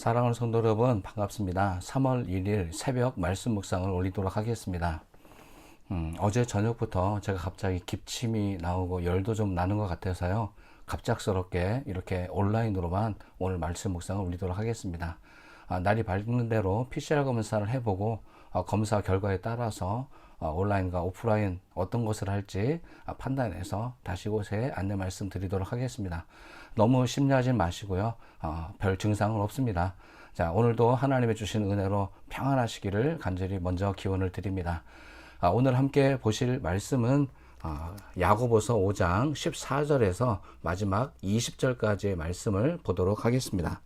사랑하는 성도 여러분, 반갑습니다. 3월 1일 새벽 말씀 묵상을 올리도록 하겠습니다. 어제 저녁부터 제가 갑자기 기침이 나오고 열도 좀 나는 것 같아서요. 갑작스럽게 이렇게 온라인으로만 오늘 말씀 묵상을 올리도록 하겠습니다. 날이 밝는 대로 PCR 검사를 해보고 검사 결과에 따라서 온라인과 오프라인 어떤 것을 할지 판단해서 다시 곳에 안내 말씀 드리도록 하겠습니다. 너무 심려하지 마시고요. 별 증상은 없습니다. 자, 오늘도 하나님의 주신 은혜로 평안하시기를 간절히 먼저 기원을 드립니다. 오늘 함께 보실 말씀은 야고보서 5장 14절에서 마지막 20절까지의 말씀을 보도록 하겠습니다.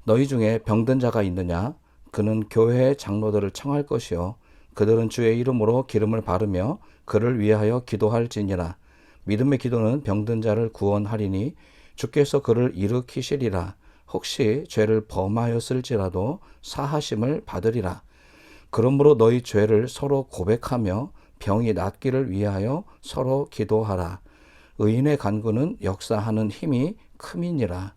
너희 중에 병든 자가 있느냐? 그는 교회의 장로들을 청할 것이요 그들은 주의 이름으로 기름을 바르며 그를 위하여 기도할지니라. 믿음의 기도는 병든 자를 구원하리니 주께서 그를 일으키시리라. 혹시 죄를 범하였을지라도 사하심을 받으리라. 그러므로 너희 죄를 서로 고백하며 병이 낫기를 위하여 서로 기도하라. 의인의 간구는 역사하는 힘이 큼이니라.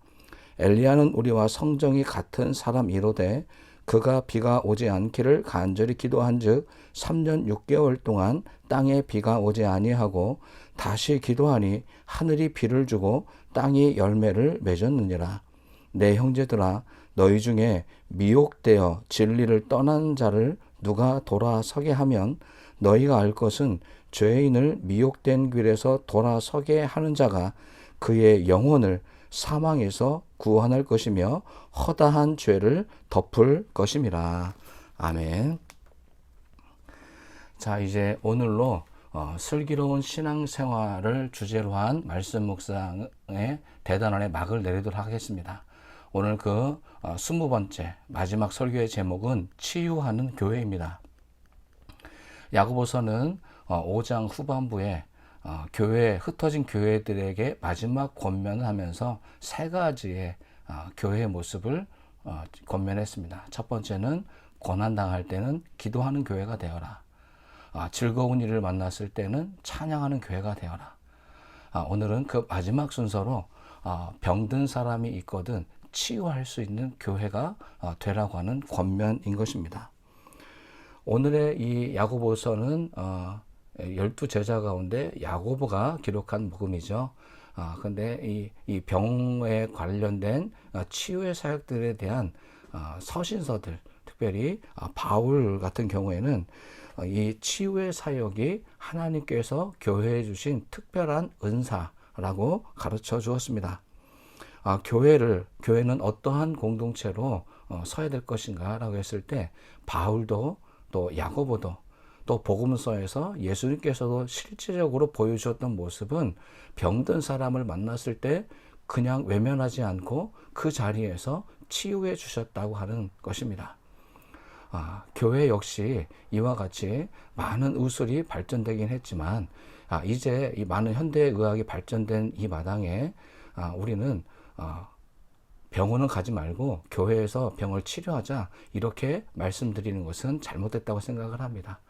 엘리야는 우리와 성정이 같은 사람이로되 그가 비가 오지 않기를 간절히 기도한즉 3년 6개월 동안 땅에 비가 오지 아니하고 다시 기도하니 하늘이 비를 주고 땅이 열매를 맺었느니라. 내 형제들아, 너희 중에 미혹되어 진리를 떠난 자를 누가 돌아서게 하면 너희가 알 것은 죄인을 미혹된 길에서 돌아서게 하는 자가 그의 영혼을 사망에서 구원할 것이며 허다한 죄를 덮을 것임이라. 아멘. 자, 이제 오늘로 슬기로운 신앙생활을 주제로 한 말씀 묵상의 대단원의 막을 내리도록 하겠습니다. 오늘 그 20번째 마지막 설교의 제목은 치유하는 교회입니다. 야고보서는 5장 후반부에 흩어진 교회들에게 마지막 권면을 하면서 세 가지의 교회의 모습을 권면했습니다. 첫 번째는 고난당할 때는 기도하는 교회가 되어라. 즐거운 일을 만났을 때는 찬양하는 교회가 되어라. 오늘은 그 마지막 순서로 병든 사람이 있거든 치유할 수 있는 교회가 되라고 하는 권면인 것입니다. 오늘의 이 야고보서는 12제자 가운데 야고보가 기록한 복음이죠. 근데 이 병에 관련된 치유의 사역들에 대한 서신서들, 특별히 바울 같은 경우에는 이 치유의 사역이 하나님께서 교회에 주신 특별한 은사라고 가르쳐 주었습니다. 교회는 어떠한 공동체로 서야 될 것인가 라고 했을 때 바울도 또 야고보도 또 복음서에서 예수님께서도 실질적으로 보여주셨던 모습은 병든 사람을 만났을 때 그냥 외면하지 않고 그 자리에서 치유해 주셨다고 하는 것입니다. 교회 역시 이와 같이 많은 의술이 발전되긴 했지만 이제 이 많은 현대의학이 발전된 이 마당에 우리는 병원은 가지 말고 교회에서 병을 치료하자 이렇게 말씀드리는 것은 잘못됐다고 생각을 합니다.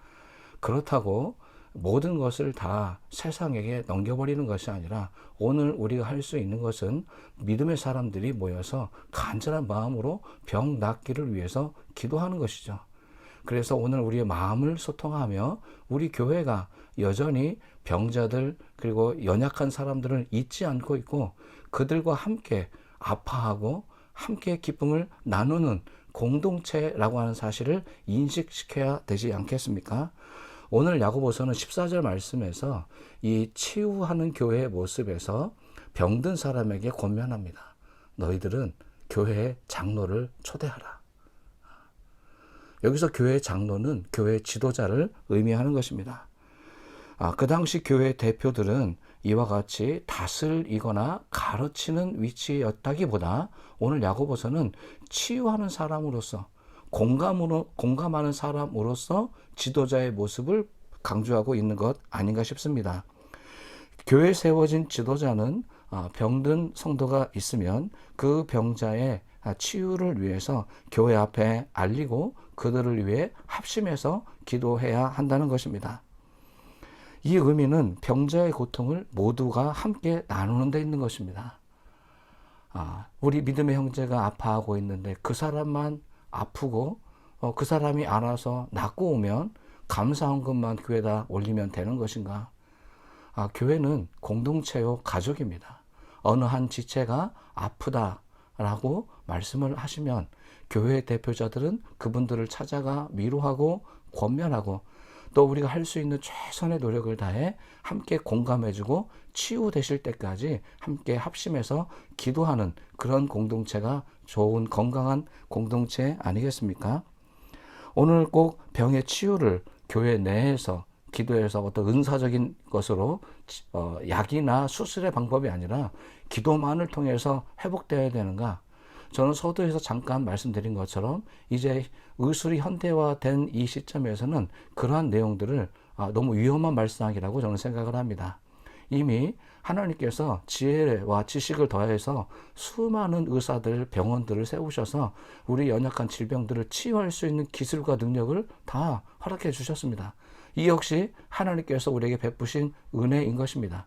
그렇다고 모든 것을 다 세상에게 넘겨버리는 것이 아니라 오늘 우리가 할 수 있는 것은 믿음의 사람들이 모여서 간절한 마음으로 병 낫기를 위해서 기도하는 것이죠. 그래서 오늘 우리의 마음을 소통하며 우리 교회가 여전히 병자들 그리고 연약한 사람들을 잊지 않고 있고 그들과 함께 아파하고 함께 기쁨을 나누는 공동체라고 하는 사실을 인식시켜야 되지 않겠습니까? 오늘 야고보서는 14절 말씀에서 이 치유하는 교회의 모습에서 병든 사람에게 권면합니다. 너희들은 교회의 장로를 초대하라. 여기서 교회의 장로는 교회의 지도자를 의미하는 것입니다. 그 당시 교회 대표들은 이와 같이 다스리거나 가르치는 위치였다기보다 오늘 야고보서는 치유하는 사람으로서 공감하는 사람으로서 지도자의 모습을 강조하고 있는 것 아닌가 싶습니다. 교회에 세워진 지도자는 병든 성도가 있으면 그 병자의 치유를 위해서 교회 앞에 알리고 그들을 위해 합심해서 기도해야 한다는 것입니다. 이 의미는 병자의 고통을 모두가 함께 나누는 데 있는 것입니다. 우리 믿음의 형제가 아파하고 있는데 그 사람만 아프고 그 사람이 알아서 낫고 오면 감사한 것만 교회에다 올리면 되는 것인가? 교회는 공동체요, 가족입니다. 어느 한 지체가 아프다라고 말씀을 하시면 교회 대표자들은 그분들을 찾아가 위로하고 권면하고 또 우리가 할 수 있는 최선의 노력을 다해 함께 공감해주고 치유되실 때까지 함께 합심해서 기도하는 그런 공동체가 좋은 건강한 공동체 아니겠습니까? 오늘 꼭 병의 치유를 교회 내에서 기도해서 어떤 은사적인 것으로 약이나 수술의 방법이 아니라 기도만을 통해서 회복되어야 되는가? 저는 서두에서 잠깐 말씀드린 것처럼 이제 의술이 현대화된 이 시점에서는 그러한 내용들을 너무 위험한 말씀이라고 저는 생각을 합니다. 이미 하나님께서 지혜와 지식을 더해서 수많은 의사들, 병원들을 세우셔서 우리 연약한 질병들을 치유할 수 있는 기술과 능력을 다 허락해 주셨습니다. 이 역시 하나님께서 우리에게 베푸신 은혜인 것입니다.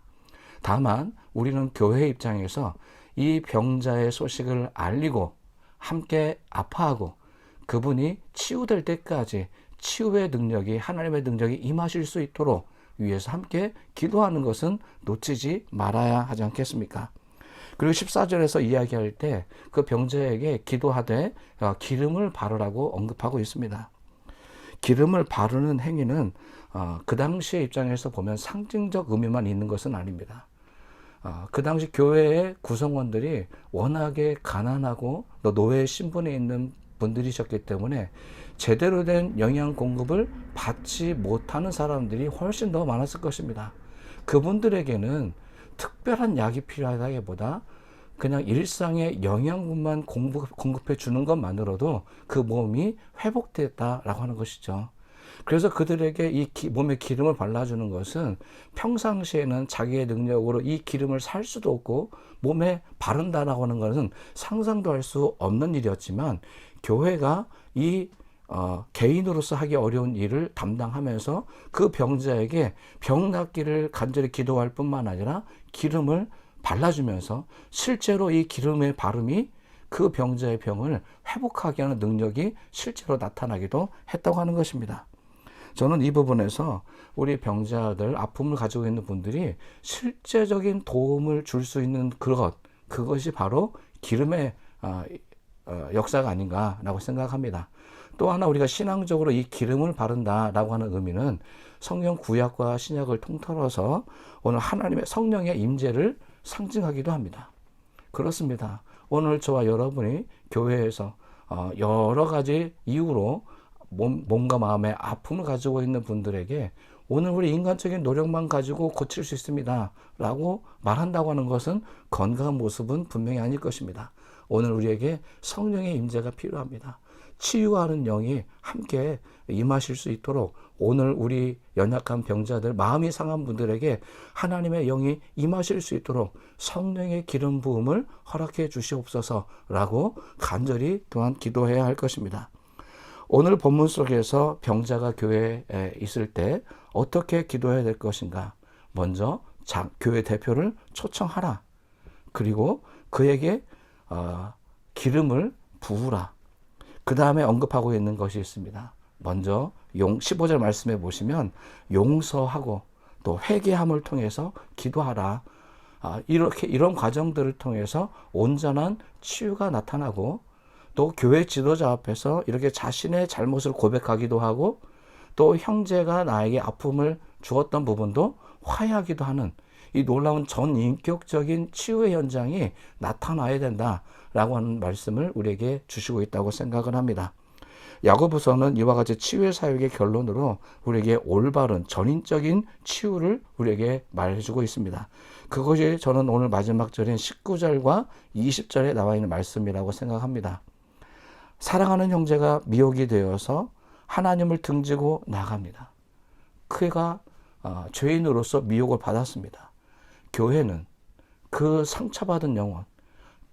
다만 우리는 교회 입장에서 이 병자의 소식을 알리고 함께 아파하고 그분이 치유될 때까지 치유의 능력이, 하나님의 능력이 임하실 수 있도록 위해서 함께 기도하는 것은 놓치지 말아야 하지 않겠습니까? 그리고 14절에서 이야기할 때 그 병자에게 기도하되 기름을 바르라고 언급하고 있습니다. 기름을 바르는 행위는 그 당시의 입장에서 보면 상징적 의미만 있는 것은 아닙니다. 그 당시 교회의 구성원들이 워낙에 가난하고 또 노예 신분에 있는 분들이셨기 때문에 제대로 된 영양 공급을 받지 못하는 사람들이 훨씬 더 많았을 것입니다. 그분들에게는 특별한 약이 필요하다기보다 그냥 일상의 영양분만 공급해 주는 것만으로도 그 몸이 회복됐다라고 하는 것이죠. 그래서 그들에게 이 몸에 기름을 발라주는 것은 평상시에는 자기의 능력으로 이 기름을 살 수도 없고 몸에 바른다라고 하는 것은 상상도 할 수 없는 일이었지만 교회가 이 개인으로서 하기 어려운 일을 담당하면서 그 병자에게 병 낫기를 간절히 기도할 뿐만 아니라 기름을 발라주면서 실제로 이 기름의 바름이 그 병자의 병을 회복하게 하는 능력이 실제로 나타나기도 했다고 하는 것입니다. 저는 이 부분에서 우리 병자들, 아픔을 가지고 있는 분들이 실제적인 도움을 줄 수 있는 그것이 바로 기름의 역사가 아닌가라고 생각합니다. 또 하나 우리가 신앙적으로 이 기름을 바른다라고 하는 의미는 성경 구약과 신약을 통틀어서 오늘 하나님의 성령의 임재를 상징하기도 합니다. 그렇습니다. 오늘 저와 여러분이 교회에서 여러 가지 이유로 몸과 마음의 아픔을 가지고 있는 분들에게 오늘 우리 인간적인 노력만 가지고 고칠 수 있습니다 라고 말한다고 하는 것은 건강한 모습은 분명히 아닐 것입니다. 오늘 우리에게 성령의 임재가 필요합니다. 치유하는 영이 함께 임하실 수 있도록 오늘 우리 연약한 병자들, 마음이 상한 분들에게 하나님의 영이 임하실 수 있도록 성령의 기름 부음을 허락해 주시옵소서라고 간절히 또한 기도해야 할 것입니다. 오늘 본문 속에서 병자가 교회에 있을 때 어떻게 기도해야 될 것인가? 먼저 교회 대표를 초청하라. 그리고 그에게 기름을 부으라. 그 다음에 언급하고 있는 것이 있습니다. 먼저 15절 말씀해 보시면 용서하고 또 회개함을 통해서 기도하라. 이런 과정들을 통해서 온전한 치유가 나타나고 또 교회 지도자 앞에서 이렇게 자신의 잘못을 고백하기도 하고 또 형제가 나에게 아픔을 주었던 부분도 화해하기도 하는 이 놀라운 전인격적인 치유의 현장이 나타나야 된다라고 하는 말씀을 우리에게 주시고 있다고 생각을 합니다. 야고보서는 이와 같이 치유의 사역의 결론으로 우리에게 올바른 전인적인 치유를 우리에게 말해주고 있습니다. 그것이 저는 오늘 마지막 절인 19절과 20절에 나와 있는 말씀이라고 생각합니다. 사랑하는 형제가 미혹이 되어서 하나님을 등지고 나갑니다. 그가 죄인으로서 미혹을 받았습니다. 교회는 그 상처받은 영혼,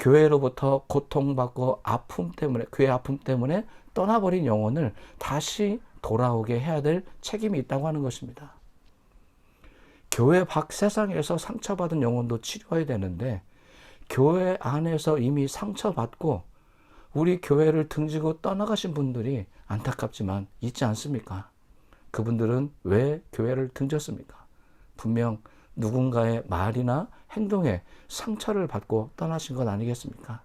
교회로부터 고통받고 교회 아픔 때문에 떠나버린 영혼을 다시 돌아오게 해야 될 책임이 있다고 하는 것입니다. 교회 밖 세상에서 상처받은 영혼도 치료해야 되는데 교회 안에서 이미 상처받고 우리 교회를 등지고 떠나가신 분들이 안타깝지만 있지 않습니까? 그분들은 왜 교회를 등졌습니까? 분명 누군가의 말이나 행동에 상처를 받고 떠나신 것 아니겠습니까?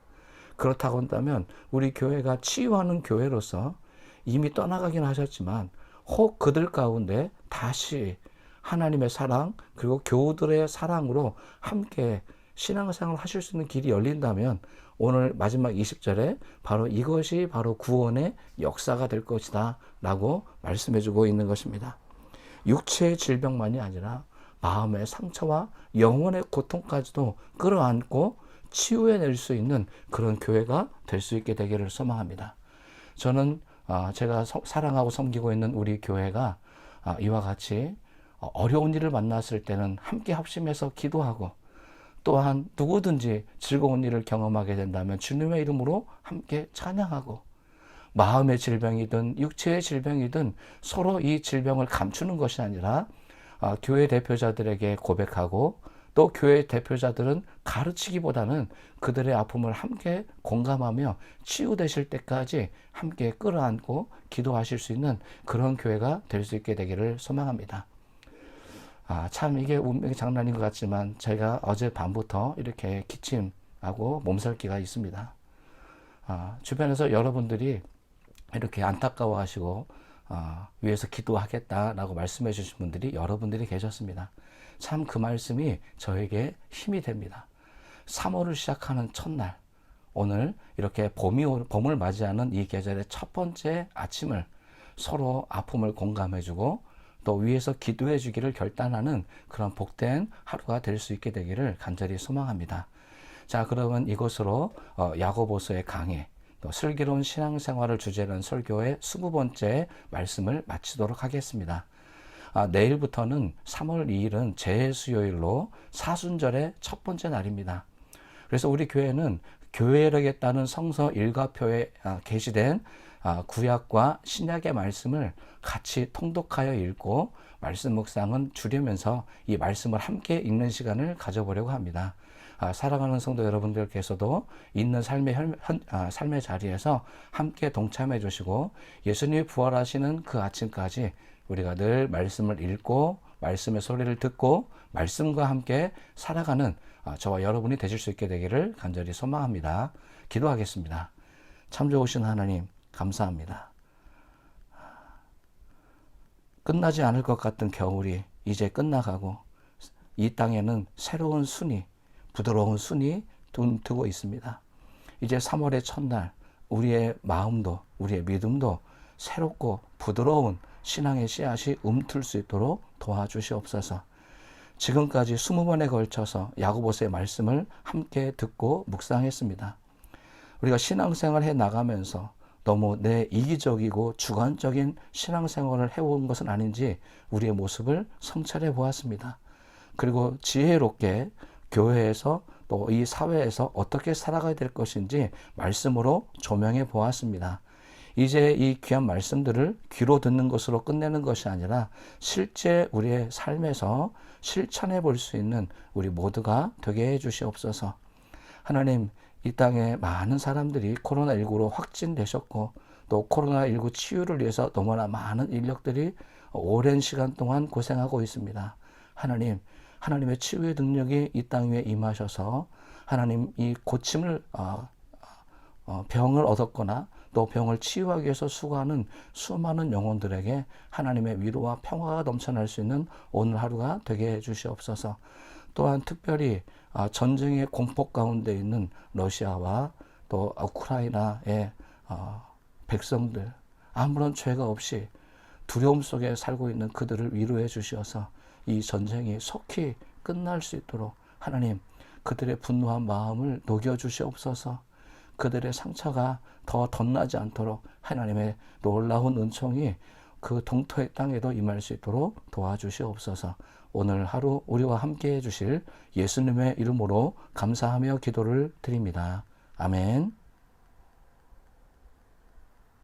그렇다고 한다면 우리 교회가 치유하는 교회로서 이미 떠나가긴 하셨지만 혹 그들 가운데 다시 하나님의 사랑 그리고 교우들의 사랑으로 함께 신앙생활을 하실 수 있는 길이 열린다면 오늘 마지막 20절에 바로 이것이 바로 구원의 역사가 될 것이다 라고 말씀해 주고 있는 것입니다. 육체의 질병만이 아니라 마음의 상처와 영혼의 고통까지도 끌어안고 치유해낼 수 있는 그런 교회가 될 수 있게 되기를 소망합니다. 저는 제가 사랑하고 섬기고 있는 우리 교회가 이와 같이 어려운 일을 만났을 때는 함께 합심해서 기도하고 또한 누구든지 즐거운 일을 경험하게 된다면 주님의 이름으로 함께 찬양하고 마음의 질병이든 육체의 질병이든 서로 이 질병을 감추는 것이 아니라 교회 대표자들에게 고백하고 또 교회 대표자들은 가르치기보다는 그들의 아픔을 함께 공감하며 치유되실 때까지 함께 끌어안고 기도하실 수 있는 그런 교회가 될 수 있게 되기를 소망합니다. 참 이게 운명의 장난인 것 같지만 제가 어제 밤부터 이렇게 기침하고 몸살기가 있습니다. 주변에서 여러분들이 이렇게 안타까워하시고 위해서 기도하겠다라고 말씀해 주신 분들이 여러분들이 계셨습니다. 참 그 말씀이 저에게 힘이 됩니다. 3월을 시작하는 첫날 오늘 이렇게 봄을 맞이하는 이 계절의 첫 번째 아침을 서로 아픔을 공감해 주고 또 위에서 기도해 주기를 결단하는 그런 복된 하루가 될 수 있게 되기를 간절히 소망합니다. 자, 그러면 이것으로 야고보서의 강해 또 슬기로운 신앙생활을 주제로 한 설교의 20번째 말씀을 마치도록 하겠습니다. 내일부터는 3월 2일은 재수요일로 사순절의 첫 번째 날입니다. 그래서 우리 교회는 교회력에 따른 성서 일과표에 게시된 구약과 신약의 말씀을 같이 통독하여 읽고 말씀 묵상은 줄이면서 이 말씀을 함께 읽는 시간을 가져보려고 합니다. 사랑하는 성도 여러분들께서도 있는 삶의 자리에서 함께 동참해 주시고 예수님이 부활하시는 그 아침까지 우리가 늘 말씀을 읽고 말씀의 소리를 듣고 말씀과 함께 살아가는 저와 여러분이 되실 수 있게 되기를 간절히 소망합니다. 기도하겠습니다. 참 좋으신 하나님 감사합니다. 끝나지 않을 것 같은 겨울이 이제 끝나가고 이 땅에는 새로운 순이 부드러운 순이 눈뜨고 있습니다. 이제 3월의 첫날 우리의 마음도 우리의 믿음도 새롭고 부드러운 신앙의 씨앗이 움틀 수 있도록 도와주시옵소서. 지금까지 20번에 걸쳐서 야고보서의 말씀을 함께 듣고 묵상했습니다. 우리가 신앙생활을 해 나가면서 너무 내 이기적이고 주관적인 신앙생활을 해온 것은 아닌지 우리의 모습을 성찰해 보았습니다. 그리고 지혜롭게 교회에서 또 이 사회에서 어떻게 살아가야 될 것인지 말씀으로 조명해 보았습니다. 이제 이 귀한 말씀들을 귀로 듣는 것으로 끝내는 것이 아니라 실제 우리의 삶에서 실천해 볼 수 있는 우리 모두가 되게 해 주시옵소서. 하나님, 이 땅에 많은 사람들이 코로나19로 확진되셨고 또 코로나19 치유를 위해서 너무나 많은 인력들이 오랜 시간 동안 고생하고 있습니다. 하나님, 하나님의 치유의 능력이 이 땅 위에 임하셔서 하나님 이 고침을 병을 얻었거나 또 병을 치유하기 위해서 수고하는 수많은 영혼들에게 하나님의 위로와 평화가 넘쳐날 수 있는 오늘 하루가 되게 해 주시옵소서. 또한 특별히 전쟁의 공포 가운데 있는 러시아와 또 우크라이나의 백성들 아무런 죄가 없이 두려움 속에 살고 있는 그들을 위로해 주시어서 이 전쟁이 속히 끝날 수 있도록 하나님 그들의 분노한 마음을 녹여주시옵소서. 그들의 상처가 더 덧나지 않도록 하나님의 놀라운 은총이 그 동토의 땅에도 임할 수 있도록 도와주시옵소서. 오늘 하루 우리와 함께 해주실 예수님의 이름으로 감사하며 기도를 드립니다. 아멘.